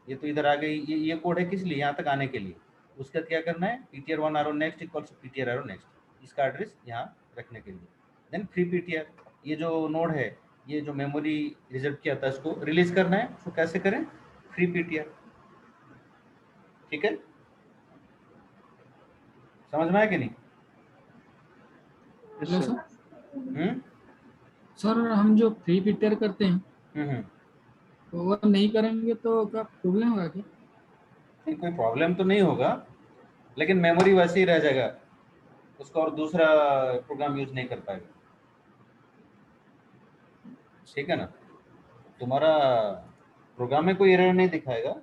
Speaker 1: ये तो इधर आ गई, ये कोड है किस लिए, यहाँ तक आने के लिए। उसके बाद क्या करना है, ptr 1 arrow next equals to ptr arrow next, इसका एड्रेस यहाँ रखने के लिए। देन फ्री ptr, ये जो नोड है, ये जो मेमोरी रिजर्व किया था इसको रिलीज करना है, उसको कैसे करें, फ्री ptr, ठीक है, समझ में आया कि नहीं।
Speaker 2: Yes
Speaker 5: hello
Speaker 2: sir.
Speaker 5: Sir, sir हम जो फ्री पीटर करते हैं
Speaker 1: हम्म,
Speaker 5: तो वो नहीं करेंगे तो क्या प्रॉब्लम होगा क्या?
Speaker 1: नहीं कोई प्रॉब्लम तो नहीं होगा, लेकिन मेमोरी वैसे ही रह जाएगा, उसको और दूसरा प्रोग्राम यूज नहीं कर पाएगा, ठीक है ना। तुम्हारा प्रोग्राम में कोई एरर नहीं दिखाएगा,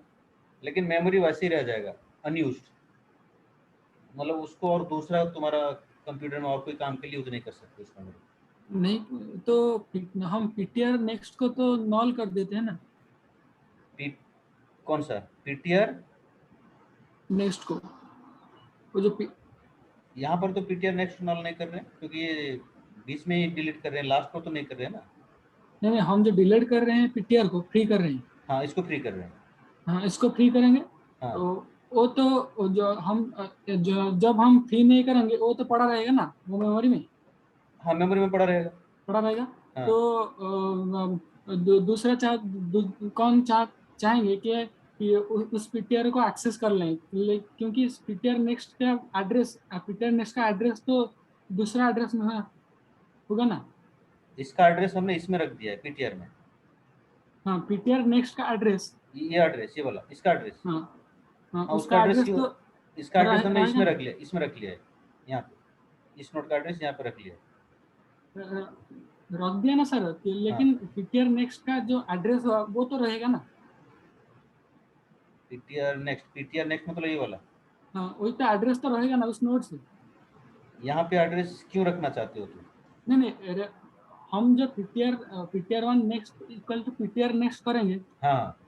Speaker 1: लेकिन मेमोरी वैसे ही रह जाएगा अनयूज्ड, मतलब उसको और दूसरा तुम्हारा कंप्यूटर में और कोई काम के लिए यूज नहीं कर सकते उस मेमोरी।
Speaker 5: नहीं तो हम पीटीआर नेक्स्ट को तो नॉल कर देते हैं ना,
Speaker 1: कौन सा ptr,
Speaker 5: नेक्स्ट को, वो जो
Speaker 1: यहाँ पर तो ptr नेक्स्ट नॉल नहीं कर रहे हैं, क्योंकि ये बीच में ही डिलीट कर रहे हैं, लास्ट को तो नहीं कर रहे हैं ना।
Speaker 5: नहीं नहीं, हम जो डिलीट कर रहे हैं पीटीआर को फ्री कर रहे हैं,
Speaker 1: हाँ इसको फ्री कर रहे हैं,
Speaker 5: हाँ इसको फ्री करेंगे
Speaker 1: हाँ
Speaker 5: तो वो तो जो हम जो जब हम फ्री नहीं करेंगे वो तो पड़ा रहेगा ना, वो मेमोरी में
Speaker 1: हाँ मेमोरी में पड़ा रहेगा,
Speaker 5: पड़ा रहेगा।
Speaker 1: हाँ।
Speaker 5: तो दूसरा कौन चाहेंगे कि उस पीटीआर को एक्सेस कर लें, क्योंकि इस पीटीआर नेक्स्ट का एड्रेस तो दूसरा एड्रेस में होगा ना।
Speaker 1: इसका एड्रेस हमने इसमें रख दिया है ptr में,
Speaker 5: हाँ पीटीआर नेक्स्ट का एड्रेस,
Speaker 1: ये एड्रेस, ये वाला इसका एड्रेस,
Speaker 5: हाँ हाँ
Speaker 1: हाँ उसका
Speaker 5: उसका
Speaker 1: एड्रेस
Speaker 5: एड्रेस
Speaker 1: क्यों,
Speaker 5: तो
Speaker 1: इसका एड्रेस हमने
Speaker 5: रहेगा
Speaker 1: इसमें
Speaker 5: ना।
Speaker 1: रख लिया, इसमें रख लिया है, यहाँ पे इस नोड का एड्रेस यहाँ पे रख लिया है।
Speaker 5: रख दिया ना सर, लेकिन पीटीआर नेक्स्ट का जो एड्रेस वो तो रहेगा ना।
Speaker 1: ptr नेक्स्ट मतलब ये वाला,
Speaker 5: हाँ वही तो एड्रेस तो रहेगा ना उस नोड से।
Speaker 1: यहाँ पे एड्रेस क्यों रखना चाहते हो तुम।
Speaker 5: नहीं नहीं हम जो PTR 1 next equal to PTR next करेंगे,
Speaker 1: हाँ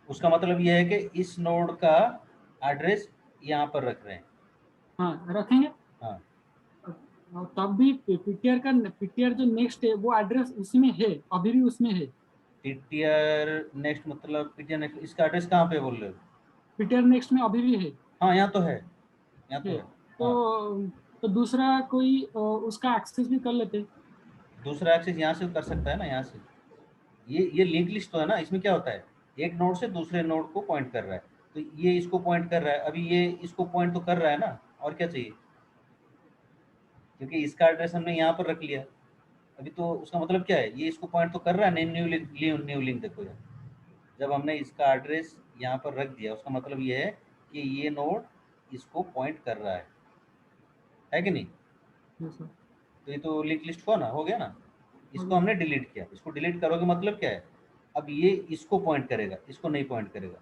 Speaker 1: उसका मतलब ये है कि इस नोड का एड्रेस यहाँ पर रख रहे हैं,
Speaker 5: हाँ रखेंगे,
Speaker 1: हाँ
Speaker 5: और तब भी पीटीआर जो नेक्स्ट है वो एड्रेस उसमें है, अभी भी उसमें है।
Speaker 1: ptr नेक्स्ट मतलब ptr नेक्स्ट, इसका एड्रेस कहाँ पे बोल रहे हो।
Speaker 5: पीटीआर नेक्स्ट में अभी भी है,
Speaker 1: हाँ यहाँ तो है, यहाँ तो है,
Speaker 5: तो
Speaker 1: हाँ
Speaker 5: तो दूसरा कोई उसका एक्सेस भी कर लेते।
Speaker 1: दूसरा एक्सेस यहाँ से कर सकता है ना, यहाँ से, ये लिंक लिस्ट तो है ना, इसमें क्या होता है, एक नोड से दूसरे नोड को पॉइंट कर रहा है, तो ये इसको पॉइंट कर रहा है, अभी ये इसको पॉइंट तो कर रहा है ना, और क्या चाहिए, क्योंकि इसका एड्रेस हमने यहाँ पर रख लिया, अभी तो उसका मतलब क्या है, ये इसको पॉइंट तो कर रहा है, न्यू लिंक देखो यार, जब हमने इसका एड्रेस यहाँ पर रख दिया उसका मतलब ये है कि ये नोड इसको पॉइंट कर रहा है, है कि नहीं?
Speaker 5: yes sir,
Speaker 1: तो ये तो लिंक लिस्ट हुआ ना, हो गया ना, इसको
Speaker 5: गया।
Speaker 1: हमने डिलीट किया। इसको डिलीट करोगे मतलब क्या है, अब ये इसको पॉइंट करेगा, इसको नहीं पॉइंट करेगा,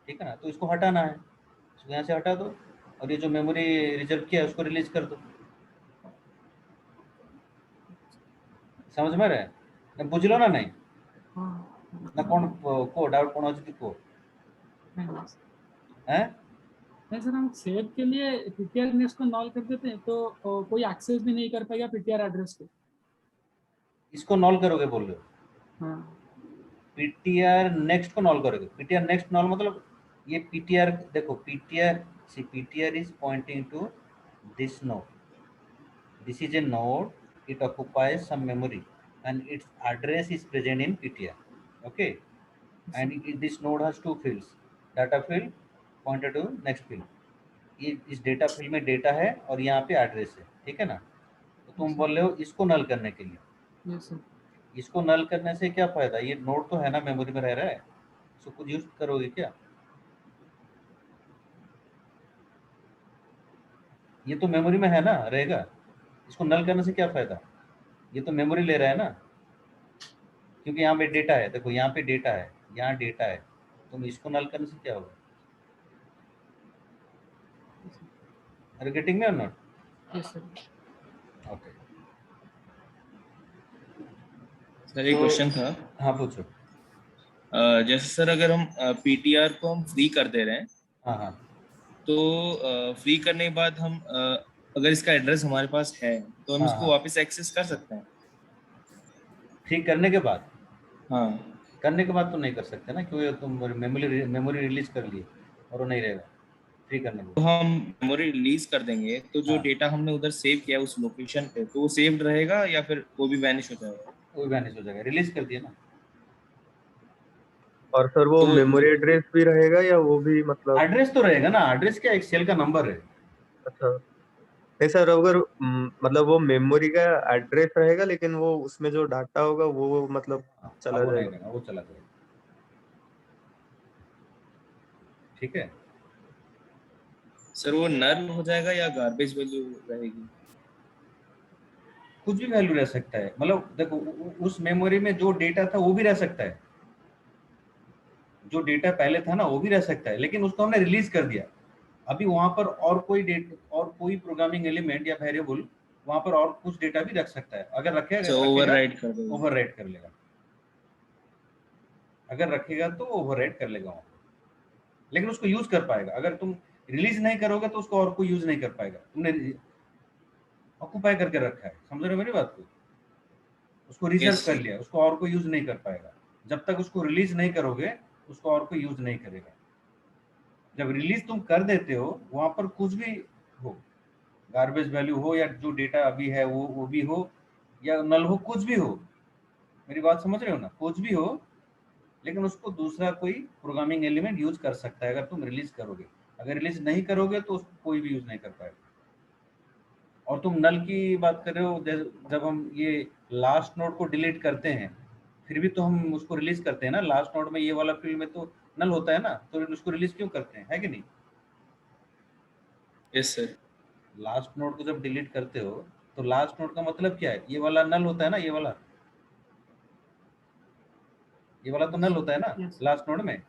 Speaker 1: ठीक है ना। तो इसको हटाना है, इसको यहाँ से हटा दो, और ये जो मेमोरी रिजर्व किया है उसको रिलीज कर दो। समझ में रहे ना, बुझलो ना नहीं
Speaker 5: हाँ
Speaker 1: ना, कौन को डाउट कौन अच्छी को है?
Speaker 5: नहीं सर, हम सेव के लिए पीटीआर नेक्स्ट को नॉल कर देते हैं तो कोई एक्सेस भी नहीं कर पाएगा पीटीआर एड्रेस को।
Speaker 1: इसको नॉल करोगे बोल रहे हो?
Speaker 5: हाँ
Speaker 1: पीटीआर नेक्स्ट को नॉल करोगे। पीटीआर नेक्स्ट नॉल मतलब ये पीटीआर, देखो PTR, see PTR is pointing to this node, this is a node, it occupies some memory and its address is present in ptr, okay, and this node has two fields, data field pointed to next field, ये इस data field में data है और यहाँ पे address है, ठीक है ना। तो तुम बोल रहे हो इसको नल करने के लिए।
Speaker 5: यस सर,
Speaker 1: इसको नल करने से क्या फायदा, ये नोड तो है ना, मेमोरी में रह रहा है, इसको कुछ यूज करोगे क्या? ये तो मेमोरी में है ना, रहेगा, इसको नल करने से क्या फायदा, ये तो मेमोरी ले रहा है ना, क्योंकि यहाँ पे डेटा है, देखो यहाँ पे डेटा है, यहाँ डेटा है, तुम इसको नल करने से क्या होगा? आर यू गेटिंग मी और not?
Speaker 5: Yes sir.
Speaker 1: Okay,
Speaker 4: sir एक
Speaker 1: तो-
Speaker 4: क्वेश्चन था।
Speaker 1: हाँ पूछो।
Speaker 4: जैसे सर अगर हम पीटीआर को हम फ्री कर दे रहे हैं,
Speaker 1: हाँ हाँ
Speaker 4: तो फ्री करने के बाद हम अगर इसका एड्रेस हमारे पास है तो हम
Speaker 1: हाँ,
Speaker 4: इसको
Speaker 1: हाँ।
Speaker 4: वापस एक्सेस कर सकते हैं?
Speaker 1: फ्री करने के बाद?
Speaker 4: हाँ।
Speaker 1: करने के बाद तो नहीं कर सकते ना, क्योंकि तुम मेमोरी रिलीज कर लिए और वो नहीं रहेगा फ्री करने के
Speaker 4: तो
Speaker 1: बाद।
Speaker 4: हम मेमोरी रिलीज कर देंगे तो जो
Speaker 1: हाँ।
Speaker 4: डेटा हमने उधर सेव किया उस लोकेशन पे, तो वो सेव्ड रहेगा या फिर वो भी वैनिश हो जाएगा?
Speaker 1: वो भी वैनिश हो जाएगा, रिलीज कर दिया ना।
Speaker 3: और सर वो
Speaker 4: तो-
Speaker 3: मेमोरी एड्रेस भी रहेगा या वो भी मतलब?
Speaker 1: एड्रेस तो रहेगा ना, एड्रेस क्या एक सेल का नंबर है।
Speaker 3: अच्छा नहीं सर, अगर मतलब वो मेमोरी का एड्रेस रहेगा लेकिन वो उसमें जो डाटा होगा वो मतलब चला
Speaker 1: वो नहीं
Speaker 3: जाएगा।
Speaker 1: रहेगा, वो चला जाएगा, ठीक है।
Speaker 4: सर वो नल हो जाएगा या गार्बेज वैल्यू रहेगी?
Speaker 1: कुछ भी वैल्यू रह सकता है, मतलब देखो उस मेमोरी में जो डेटा था वो भी रह सकता है, जो डेटा पहले था ना वो भी रह सकता है, लेकिन उसको हमने रिलीज कर दिया। अभी वहां पर और कोई डेटा और कोई प्रोग्रामिंग एलिमेंट या वेरिएबल वहां पर और कुछ डेटा भी रख सकता है, अगर रखेगा
Speaker 4: ओवरराइट कर देगा?
Speaker 1: ओवरराइट कर लेगा, अगर रखेगा तो ओवरराइट कर लेगा वहां, लेकिन उसको यूज कर पाएगा। अगर तुम रिलीज नहीं करोगे तो उसको और कोई यूज नहीं कर पाएगा, तुमने ऑक्यूपाई करके रखा है, समझ रहे हो मेरी बात को? उसको रिजर्व
Speaker 4: Yes,
Speaker 1: कर
Speaker 4: sir.
Speaker 1: लिया, उसको और कोई यूज नहीं कर पाएगा। जब तक उसको रिलीज नहीं करोगे उसको और कोई यूज नहीं करेगा। जब रिलीज तुम कर देते हो वहां पर कुछ भी हो, गार्बेज वैल्यू हो या जो डेटा अभी है वो भी हो या नल हो, कुछ भी हो, मेरी बात समझ रहे हो ना, कुछ भी हो, लेकिन उसको दूसरा कोई प्रोग्रामिंग एलिमेंट यूज कर सकता है अगर तुम रिलीज करोगे। अगर रिलीज नहीं करोगे तो उसको कोई भी यूज नहीं कर पाएगा। और तुम नल की बात कर रहे हो, जब हम ये लास्ट नोड को डिलीट करते हैं फिर भी तो हम उसको रिलीज करते हैं ना, लास्ट नोड में ये वाला फील्ड में तो नल होता है ना, तो उसको रिलीज क्यों करते हैं, है कि नहीं?
Speaker 4: Yes, sir.
Speaker 1: लास्ट नोड को जब डिलीट करते हो तो लास्ट नोड का मतलब क्या है, ये वाला नल होता है ना, ये वाला तो नल होता है ना
Speaker 5: Yes.
Speaker 1: लास्ट नोड में,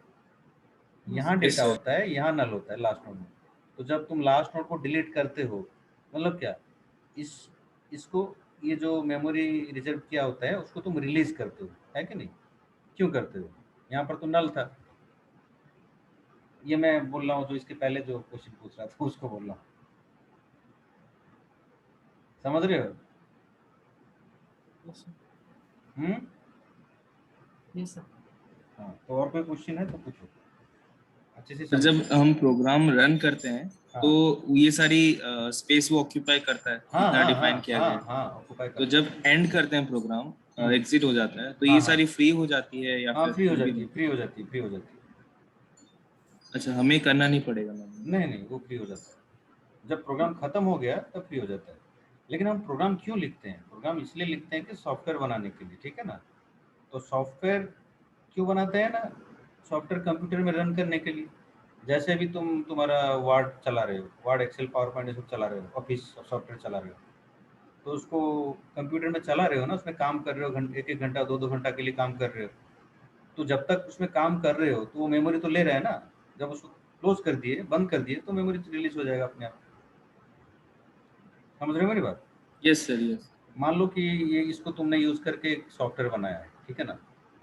Speaker 1: यहाँ
Speaker 4: Yes,
Speaker 1: डेटा
Speaker 4: sir.
Speaker 1: होता है, यहाँ नल होता है लास्ट नोड में। तो जब तुम लास्ट नोड को डिलीट करते हो मतलब क्या, इस इसको ये जो मेमोरी रिजर्व किया होता है उसको तुम रिलीज करते हो, है कि नहीं? क्यों करते हो? यहाँ पर तो नल था, ये मैं बोल रहा हूँ जो इसके पहले जो क्वेश्चन पूछ रहा था उसको बोल रहा हूँ, समझ रहे हो?
Speaker 5: Yes sir,
Speaker 1: hmm.
Speaker 5: Yes sir.
Speaker 1: हाँ, तो और कोई क्वेश्चन है तो पूछो, अच्छे से
Speaker 4: तो जब हम प्रोग्राम रन करते हैं
Speaker 1: हाँ।
Speaker 4: तो ये सारी स्पेस वो ऑक्यूपाई करता है
Speaker 1: हाँ
Speaker 4: जितना
Speaker 1: हाँ
Speaker 4: डिफाइन
Speaker 1: हाँ
Speaker 4: किया
Speaker 1: हाँ
Speaker 4: गया है।
Speaker 1: हाँ ऑक्यूपाई
Speaker 4: तो
Speaker 1: कर,
Speaker 4: जब एंड करते हैं प्रोग्राम, एग्जिट हो जाता है, तो
Speaker 1: हाँ,
Speaker 4: ये
Speaker 1: हाँ।
Speaker 4: सारी फ्री हो जाती है या
Speaker 1: हाँ
Speaker 4: फिर
Speaker 1: फ्री हो
Speaker 4: फिर भी
Speaker 1: जाती है,
Speaker 4: नहीं?
Speaker 1: फ्री हो जाती है, फ्री हो जाती है।
Speaker 4: अच्छा, हमें करना नहीं पड़ेगा मैम?
Speaker 1: नहीं नहीं, वो फ्री हो जाता है जब प्रोग्राम खत्म हो गया तब फ्री हो जाता है। लेकिन हम प्रोग्राम क्यों लिखते हैं? प्रोग्राम इसलिए लिखते हैं कि सॉफ्टवेयर बनाने के लिए, ठीक है ना। तो सॉफ्टवेयर क्यों बनाते हैं ना, सॉफ्टवेयर कंप्यूटर में रन करने के लिए। जैसे भी तुम्हारा वर्ड चला रहे हो, वर्ड एक्सेल पावर पॉइंट सब चला रहे हो, ऑफिस सॉफ्टवेयर चला रहे हो, तो उसको कंप्यूटर में चला रहे हो ना, उसमें काम कर रहे हो, एक एक घंटा 2 घंटा के लिए काम कर रहे हो, तो जब तक उसमें काम कर रहे हो तो वो मेमोरी तो ले रहा है ना। जब उसको क्लोज कर दिए, बंद कर दिए, तो मेमोरी रिलीज हो जाएगा अपने आप। समझ रहे हो मेरी बात?
Speaker 4: Yes sir, yes.
Speaker 1: मान लो कि ये इसको तुमने यूज़ करके एक सॉफ्टवेयर बनाया है, ठीक है ना,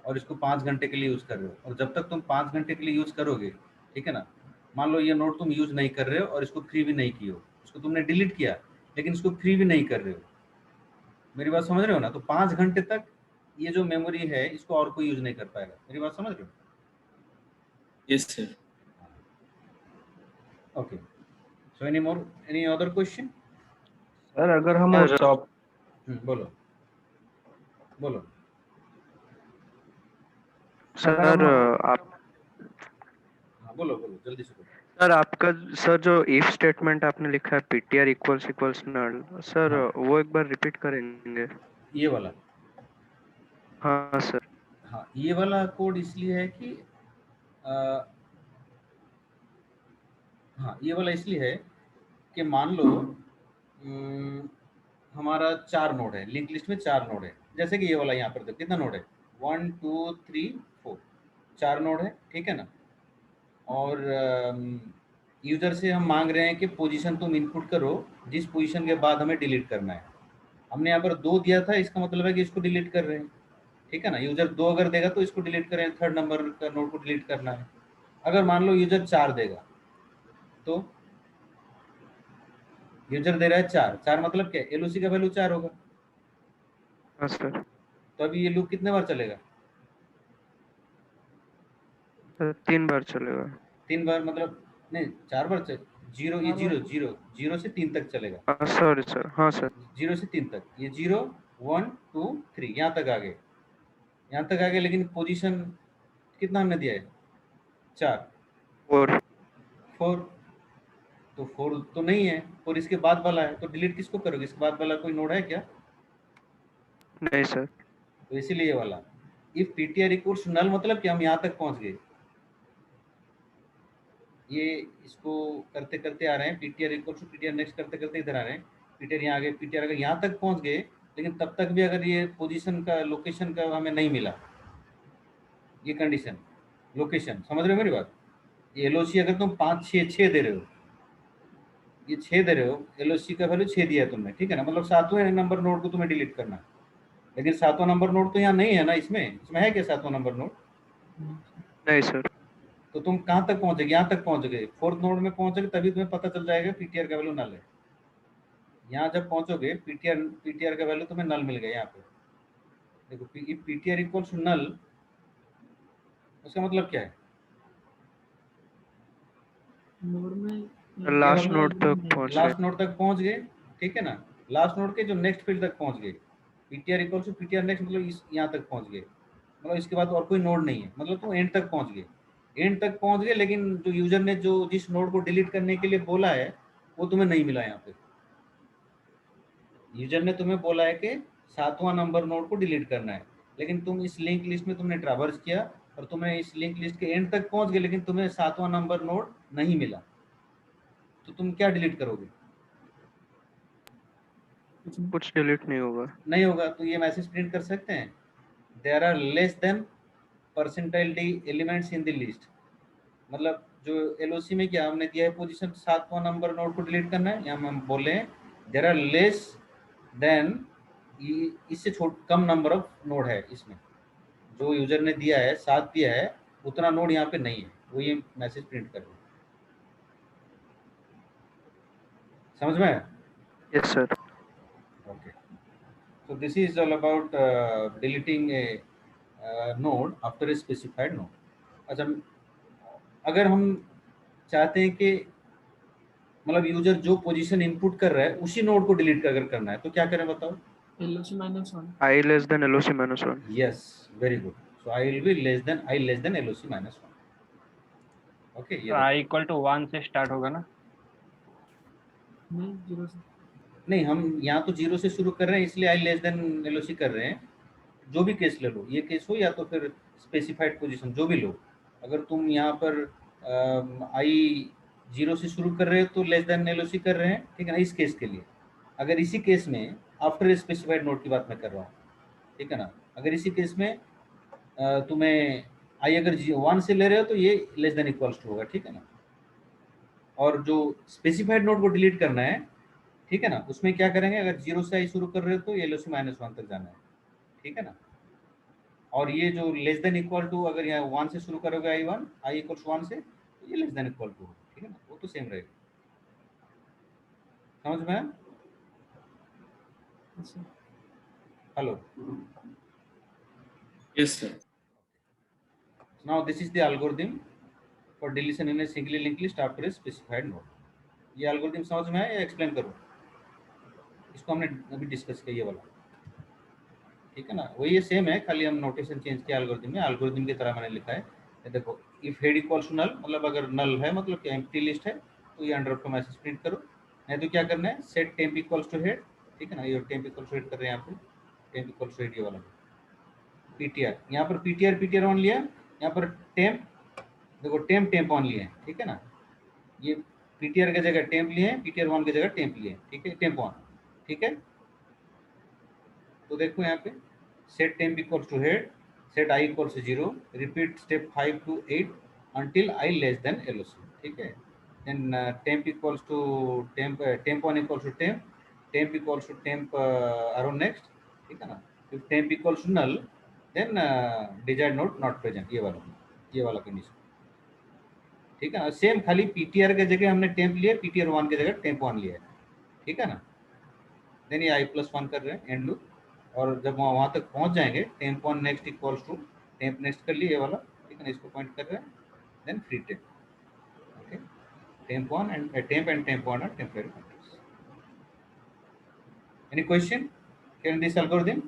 Speaker 1: और इसको 5 घंटे के लिए यूज़ कर रहे हो, और जब तक तुम 5 घंटे के लिए यूज़ करोगे, ठीक है ना, मान लो ये नोट तुम यूज़ नहीं कर रहे हो और इसको फ्री भी नहीं किए हो, इसको तुमने डिलीट किया लेकिन इसको फ्री भी नहीं कर रहे हो, मेरी बात समझ रहे हो ना, तो 5 घंटे तक ये जो मेमोरी है इसको और कोई यूज नहीं कर पाएगा। मेरी बात समझ रहे हो?
Speaker 4: Yes sir.
Speaker 1: Okay, so any other question?
Speaker 2: Sir अगर हम उस
Speaker 1: बोलो बोलो।
Speaker 2: सर आप
Speaker 1: हाँ बोलो बोलो, जल्दी से बोलो।
Speaker 2: सर आपका सर जो इफ स्टेटमेंट आपने लिखा है ptr इक्वल्स इक्वल्स नल, सर
Speaker 1: हाँ।
Speaker 2: वो एक बार रिपीट करेंगे?
Speaker 1: ये वाला?
Speaker 2: हाँ सर।
Speaker 1: हाँ, ये वाला कोड इसलिए है कि हाँ, ये वाला इसलिए है कि मान लो हमारा 4 नोड है, लिंक लिस्ट में 4 नोड है, जैसे कि ये वाला यहाँ पर देखो कितना नोड है, 1 2 3 4, 4 नोड है, ठीक है ना। और यूजर से हम मांग रहे हैं कि पोजीशन तुम इनपुट करो, जिस पोजीशन के बाद हमें डिलीट करना है। हमने यहाँ पर 2 दिया था, इसका मतलब है कि इसको डिलीट कर रहे हैं, ठीक है ना। यूजर 2 अगर देगा तो इसको डिलीट करें, 3rd नंबर का नोड को डिलीट करना है। अगर मान लो यूजर 4 देगा, तो यूजर दे रहा है 4, 4 मतलब क्या, एलओसी का वैल्यू 4 होगा।
Speaker 2: हाँ सर।
Speaker 1: तो अभी ये लूप कितने बार चलेगा?
Speaker 2: 3 बार चलेगा।
Speaker 1: 3 बार मतलब नहीं, 4 बार चल, जीरो, ये
Speaker 5: 4 बार।
Speaker 1: जीरो से 3 तक चलेगा।
Speaker 2: हाँ सॉरी सर, हाँ सर।
Speaker 1: 0 से 3 तक, ये 0 1 2 3 यहाँ तक आ गए, यहाँ तक आ गए, लेकिन पोजीशन कितना हमने दिया है, 4
Speaker 2: 4
Speaker 1: तो 4 तो नहीं है, और इसके बाद वाला है, तो डिलीट किसको करोगे? इसके बाद वाला कोई नोड है क्या?
Speaker 2: नहीं सर।
Speaker 1: तो इसीलिए ये वाला इफ ptr इक्वल्स नल मतलब कि हम यहाँ तक पहुँच गए, ये इसको करते करते आ रहे हैं, ptr equals to ptr next करते करते इधर आ रहे हैं, ptr यहाँ आ गए, ptr अगर यहाँ तक पहुँच गए, लेकिन तब तक भी अगर ये पोजीशन का लोकेशन का हमें नहीं मिला, ये कंडीशन लोकेशन, समझ रहे हो मेरी बात? ये एलओसी अगर तुम 5 6 दे रहे हो, ये 6 दे रहे हो, एलओसी का वैल्यू 6 दिया है तुमने, ठीक है ना, मतलब 7वें नंबर नोड को तुम्हें डिलीट करना है, लेकिन 7वां नंबर नोड तो यहाँ नहीं है ना, इसमें है क्या 7वां नंबर नोड?
Speaker 2: नहीं सर।
Speaker 1: तो तुम कहाँ तक पहुंचोगे? यहाँ तक पहुंच गए, 4th नोड में पहुंचोगे तभी तुम्हें पता चल जाएगा पीटीआर का वैल्यू नल है। यहाँ जब पहुंचोगे पीटीआर का वैल्यू तुम्हें नल मिल गया। यहाँ पे देखो, पीटीआर इक्वल्स टू नल, उसका मतलब क्या है?
Speaker 5: नोड में
Speaker 2: लास्ट नोड तक पहुंच
Speaker 1: लास्ट
Speaker 2: गए।
Speaker 1: नोड तक पहुंच गए, ठीक है ना, लास्ट नोड के जो नेक्स्ट फील्ड तक पहुंच गए, PTR equals to PTR next मतलब यहाँ तक पहुंच गए, मतलब इसके बाद और कोई नोड नहीं है, मतलब तुम एंड तक पहुंच गए, एंड तक पहुंच गए, लेकिन जो यूजर ने जो जिस नोड को डिलीट करने के लिए बोला है वो तुम्हें नहीं मिला। यहाँ पे यूजर ने तुम्हें बोला है कि 7वां नंबर नोड को डिलीट करना है, लेकिन तुम इस लिंक लिस्ट में तुमने ट्रैवर्स किया और तुम्हें इस लिंक लिस्ट के एंड तक पहुंच गए, लेकिन तुम्हें 7वां नंबर नोड नहीं मिला, तो तुम क्या डिलीट करोगे?
Speaker 2: कुछ डिलीट नहीं होगा।
Speaker 1: नहीं होगा, तो ये मैसेज प्रिंट कर सकते हैं, there are less than percentile D elements in the list. मतलब जो एलओसी में क्या हमने दिया है पोजीशन, 7वां नंबर नोड को डिलीट करना है, यहाँ हम बोले हैं देयर आर लेस देन, इससे कम नंबर ऑफ नोड है इसमें, जो यूजर ने दिया है 7 दिया है, उतना नोड यहाँ पे नहीं है, वो ये मैसेज प्रिंट कर रहे हैं। समझ में आया?
Speaker 2: Yes sir.
Speaker 1: Okay, so this is all about deleting a node after a specified node. अच्छा, अगर हम चाहते हैं कि मतलब यूजर जो पोजीशन इनपुट कर रहा है उसी नोड को डिलीट अगर करना है, तो क्या करें बताओ?
Speaker 5: LOC -1।
Speaker 2: I less than LOC -1।
Speaker 1: Yes, very good. So I will be less than LOC -1. Okay, ये
Speaker 6: तो i इक्वल टू 1 से स्टार्ट होगा ना?
Speaker 5: नहीं, 0 से।
Speaker 1: नहीं, हम यहाँ तो 0 से शुरू कर रहे हैं, इसलिए आई लेस देन LOC कर रहे हैं। जो भी केस ले लो, ये केस हो या तो फिर स्पेसिफाइड पोजीशन, जो भी लो, अगर तुम यहाँ पर आई 0 से शुरू कर रहे हो तो लेस देन एलओसी कर रहे हैं, ठीक है ना, इस केस के लिए। अगर इसी केस में आफ्टर स्पेसिफाइड नोड की बात मैं कर रहा हूँ, ठीक है ना, अगर इसी केस में तुम्हें आई अगर 1 से ले रहे हो तो ये लेस देन इक्वल्स टू होगा, ठीक है ना। और जो स्पेसिफाइड नोड को डिलीट करना है, ठीक है ना, उसमें क्या करेंगे, अगर 0 से आई शुरू कर रहे हो तो एलओसी -1 तक जाना है, ठीक है ना। और ये जो लेस देन इक्वल टू, अगर यहाँ 1 से शुरू करोगे आई इक्वल्स 1 से, तो ये लेस देन इक्वल टू, ठीक है ना, वो तो सेम रहेगा। समझ में? Hello.
Speaker 4: Yes, sir.
Speaker 1: Now this is the algorithm for deletion in a singly linked list after a specified node. ये algorithm समझ में है या एक्सप्लेन करूँ? इसको हमने अभी डिस्कस किया, ये वाला, ठीक है ना, वही ये सेम है, खाली हम नोटेशन चेंज किया algorithm में। algorithm की तरह मैंने लिखा है, ये देखो, if head equals to null, मतलब अगर null है मतलब कि empty list है तो ये अंडर ऑफ मैसेज प्रिंट करो, नहीं तो क्या करना है, set temp equals to head, ठीक है ना, ये temp equals to head कर रहे हैं यहाँ पे, temp equals to head ये वाला ptr, यहाँ पर ptr 1 लिया, यहाँ पर temp, देखो temp 1 लिए, ठीक है ना, ये ptr की जगह temp लिए, ptr 1 की जगह temp लिए, ठीक है, temp 1, ठीक है। तो देखो यहाँ पे set temp equals to head, set I equals to 0, repeat step 5 to 8 until I less than LOC, ठीक है। then temp equals to temp, temp 1 equals to temp equals to temp arrow next, ठीक है ना। if temp equals to null then desired node not present, ये वाला condition, ठीक है ना। सेम खाली ptr के जगह हमने temp लिया, ptr 1 की जगह temp 1 लिया है, ठीक है ना। देन ये i+1 कर रहे हैं एंड लूप, और जब वहाँ तक पहुँच जाएंगे, temp 1 next equals to temp next कर लिए ये वाला, ठीक है ना, इसको पॉइंट कर रहे हैं, then free temp, okay, temp 1 and temp 1 are temporary pointers. Any question in this algorithm?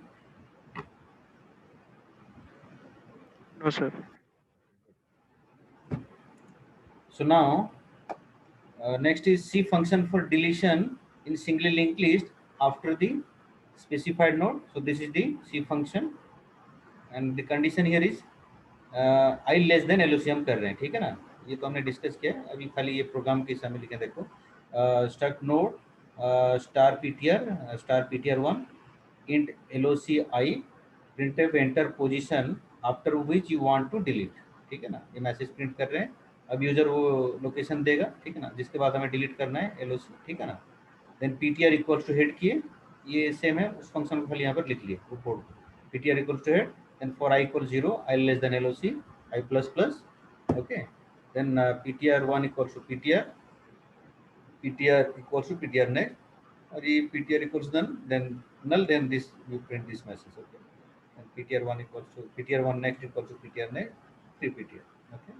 Speaker 2: No, sir.
Speaker 1: So now next is C function for deletion in singly linked list after the specified node. So this is the C function and the condition here is I less than LOC हम कर रहे हैं, ठीक है ना, ये तो हमने डिस्कस किया। अभी खाली ये प्रोग्राम के हिसाब में लिखे, देखो struct node star ptr 1 int LOC I printf enter position after which you want to delete, ठीक है ना, ये मैसेज प्रिंट कर रहे हैं। अब यूजर वो लोकेशन देगा, ठीक है ना, जिसके बाद हमें डिलीट करना है LOC, ठीक है ना। Then ptr equals to head किए, ये सेम है, उस फंक्शन को खाली यहाँ पर लिख लिए, वो code ptr equals to head, then for I equals 0, I less than LOC, I plus plus, okay, then ptr 1 equals to ptr equals to ptr next, or if ptr equals null, then this you print this message, okay, and ptr 1 equals to ptr 1 next equals to ptr next, फिर ptr, okay,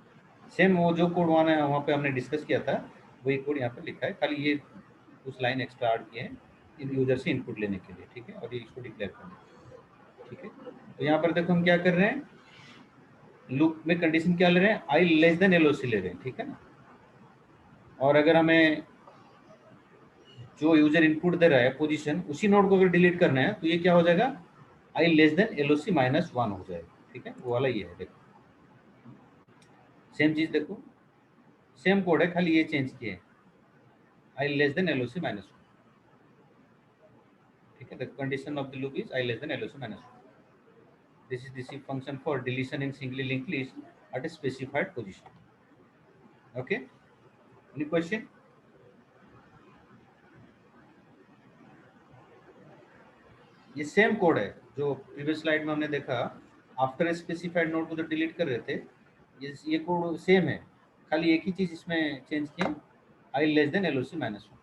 Speaker 1: same वो जो code वहाँ पे हमने discuss किया था वही code यहाँ पे लिखा है, खाली ये कुछ लाइन एक्स्ट्रा ऐड किए हैं इन यूजर से इनपुट लेने के लिए, ठीक है, और ये इसको डिक्लेयर करना, ठीक है। तो यहाँ पर देखो हम क्या कर रहे हैं, लूप में कंडीशन क्या ले रहे हैं, आई लेस देन LOC ले रहे हैं, ठीक है ना। और अगर हमें जो यूजर इनपुट दे रहा है पोजीशन, उसी नोड को अगर डिलीट करना है तो ये क्या हो जाएगा, आई लेस देन LOC -1 हो जाएगा, ठीक है, वो वाला ये है। देखो सेम चीज, देखो सेम कोड है, खाली ये चेंज किए हैं, आई लेस देन LOC -1, ठीक है। The condition of the loop is I less then LOC -1. This is the C function for deletion in singly linked list at a specified position. Okay. Any question? ये same code है जो previous slide में हमने देखा, after specified node को जो delete कर रहे थे, ये कोड सेम है, खाली एक ही चीज इसमें चेंज किया, आई लेस देन LOC -1.